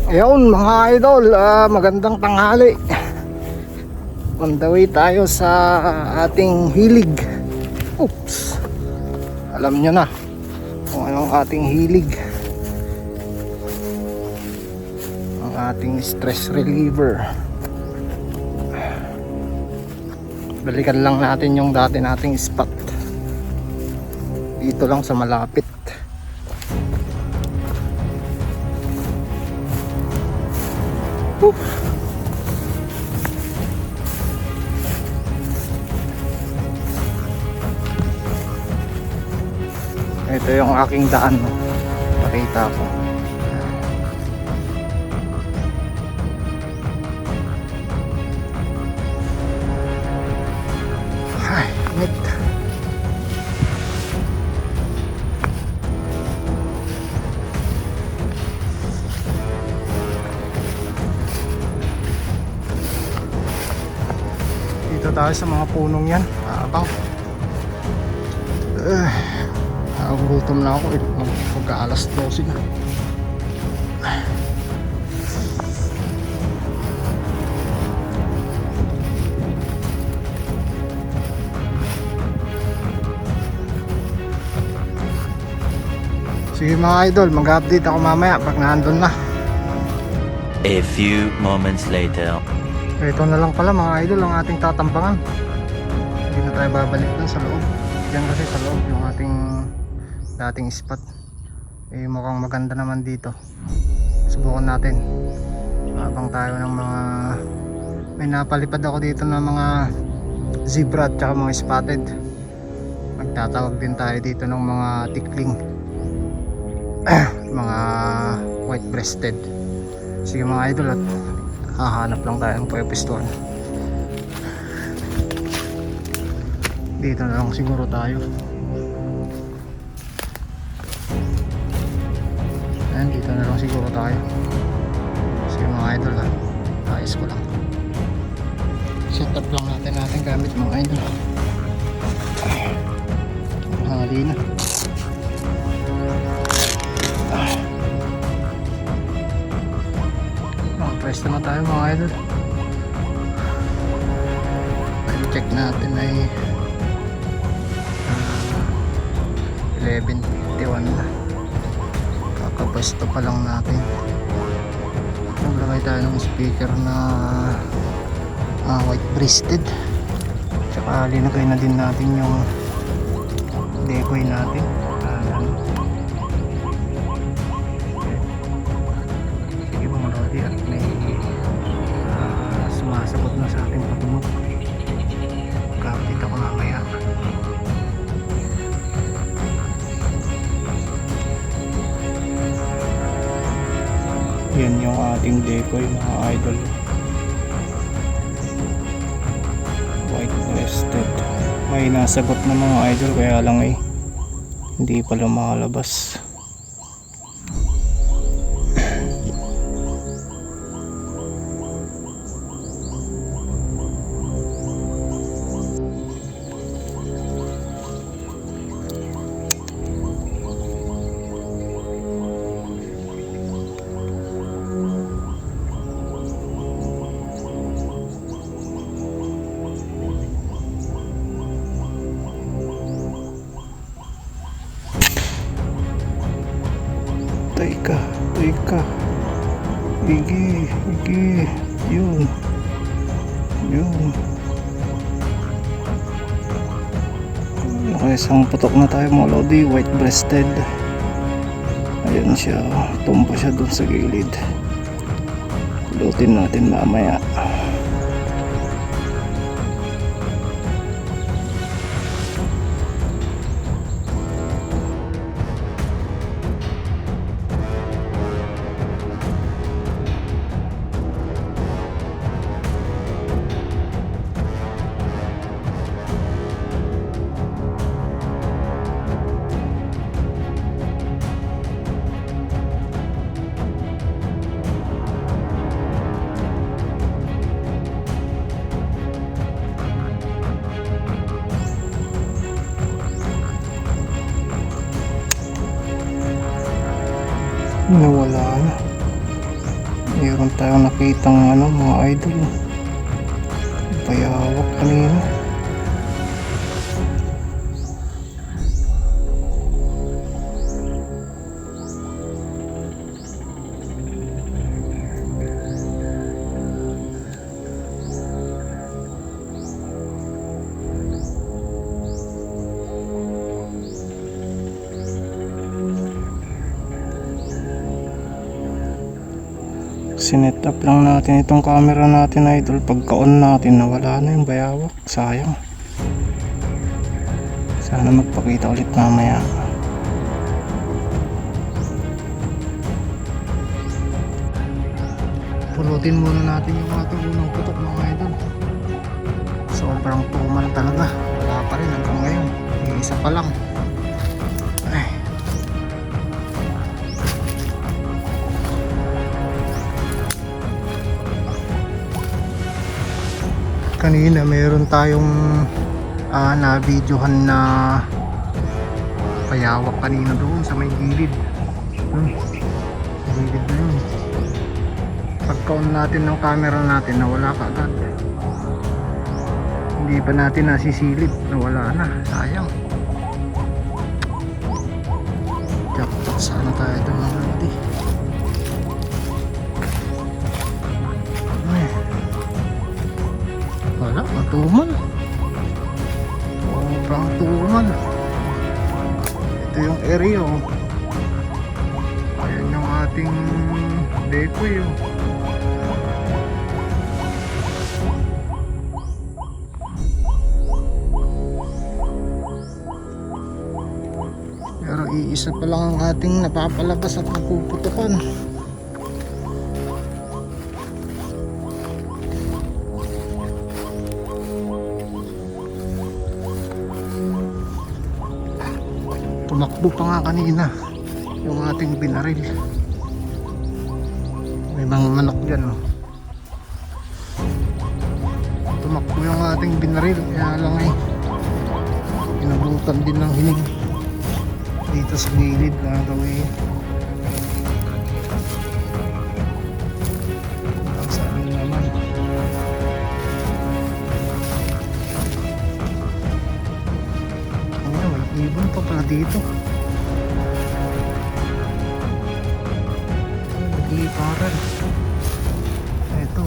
Ayun mga idol, magandang tanghali. On the way tayo sa ating hilig. Oops. Alam nyo na kung anong ating hilig. Ang ating stress reliever. Balikan lang natin yung dati nating spot. Dito lang sa malapit. Ito yung aking daan, no? Pakita ko. Ay, init. Dito tayo sa mga punong yan. Abang. Gutom na ako. Pagka-alas 12 na. Sige mga idol, mag-update ako mamaya pag nandun na. A few moments later. Ito na lang pala mga idol ang ating tatampangan. Hindi na tayo babalik dun sa loob. Diyan kasi sa loob yung ating dating spot. Mukhang maganda naman dito. Subukan natin. Habang tayo ng mga may napalipad ako dito ng mga zebra at saka mga spotted. Magtatawag din tayo dito ng mga tikling. Mga white breasted. Sige mga idol, at hahanap lang tayo ng pwepustuhan. Dito na lang siguro tayo. Ayan, dito na lang siguro tayo. Sige mga idol, ayos ko lang. Set up lang natin gamit mga idol. Hali na. Pwesto na tayo mga idol. Check natin ay 11:51 na. Kakapwesto pa lang natin. Naglagay tayo ng speaker na white breasted. Tsaka linagay na din natin yung decoy natin. Sige mga lodi, at may sumasagot na sa ating patunog. Kapit ako mamaya. Yan yung ating decoy mga idol. White breasted. May nasagot na mga idol, kaya lang hindi pa lumalabas. Teka. Igi. Yun. Okay, isang putok na tayo mga lodi. White breasted. Ayun siya. Tumpa siya dun sa gilid. Lutin natin mamaya. Nawala na. Meron tayong nakitang mga idol. Bayawak kanina. Sinet up lang natin itong camera natin idol. Pagka-on natin nawala na yung bayawak. Sayang. Sana magpakita ulit mamaya. Pulutin muna natin yung ating unang putok mga idol. Sobrang tumal talaga. Wala pa rin hanggang ngayon. May isa pa lang. Ay. Kanina mayroon tayong na-videohan na payawak kanina doon sa may gilid. Gilid na yun. Pagka-on natin ng camera natin nawala ka agad. Hindi pa natin nasisilip, nawala na, sayang. Jackpot sana tayo doon mga lodi. Wala, matumal. Sobrang tumal. Ito yung area oh. Ayan yung ating decoy oh. Pero iisa pa lang ang ating napapalabas at napuputukan. Tumakbo pa nga kanina yung ating binaril. May mga manok dyan oh. Tumakbo yung ating binaril, kaya lang eh inabutan din ng hinig dito sa gilid na gawin. Saan naman walang ibon pa pala dito. Nagliparan. Ito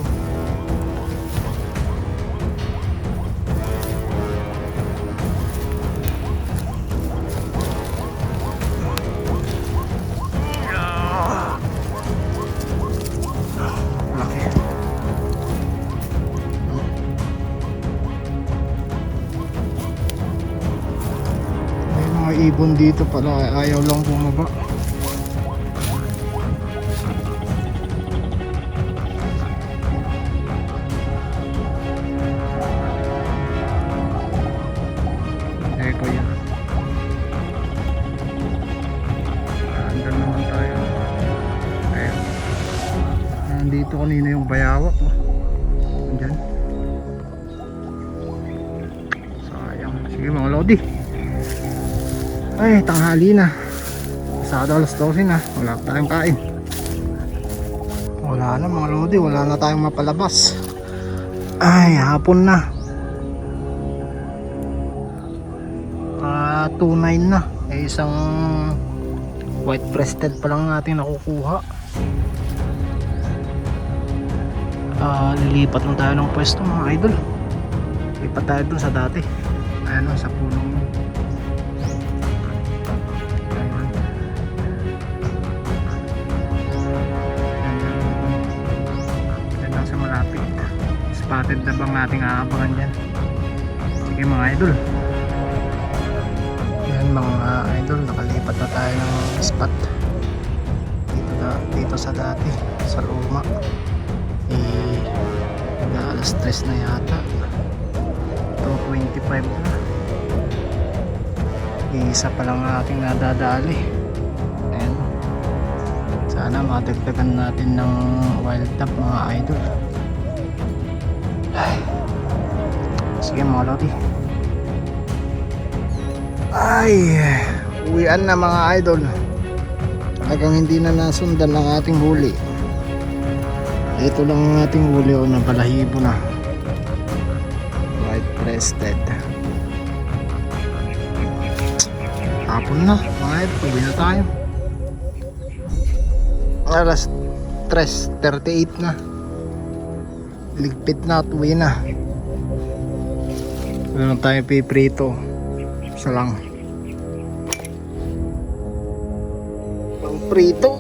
ibon dito pala, ayaw lang bumaba. Eko yan. Andun naman tayo. Ayan. Nandito kanina yung bayawak oh. Andyan. Sayang. Sige mga lodi. Ay, tanghali na. Pasado alas 12 na. Wala pa tayong kain. Wala na mga lodi. Wala na tayong mapalabas. Ay, hapon na. 2.9 na. Eh, isang white breasted pa lang natin nakukuha. Lilipat lang tayo ng pwesto mga idol. Lipat tayo dun sa dati. Ayan o, sa punong spotted na bang nating aabangan dyan. Sige mga idol, yan mga idol, nakalipat na tayo ng spot dito sa dati sa luma. Alas 3 na yata, 2:25 na. Isa pa lang ating nadadali. Ayan, sana madagdagan natin ng wild tap mga idol. Sige mga lodi. Ay, uwian na mga idol. Talagang hindi na nasundan ng ating huli. Ito lang ang ating huli o na balahibo na. White breasted. Hapon na mga idol, uwi na tayo. Alas 3:38 na. Ligpit na at uwi na. Meron tayo piprito. Isa lang. Pang prito.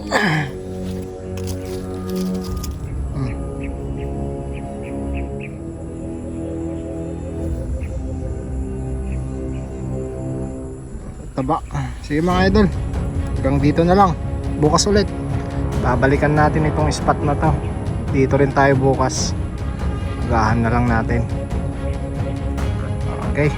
Taba. Sige mga idol, hanggang dito na lang. Bukas ulit babalikan natin itong spot na to. Dito rin tayo bukas. Agahan na lang natin. Okay.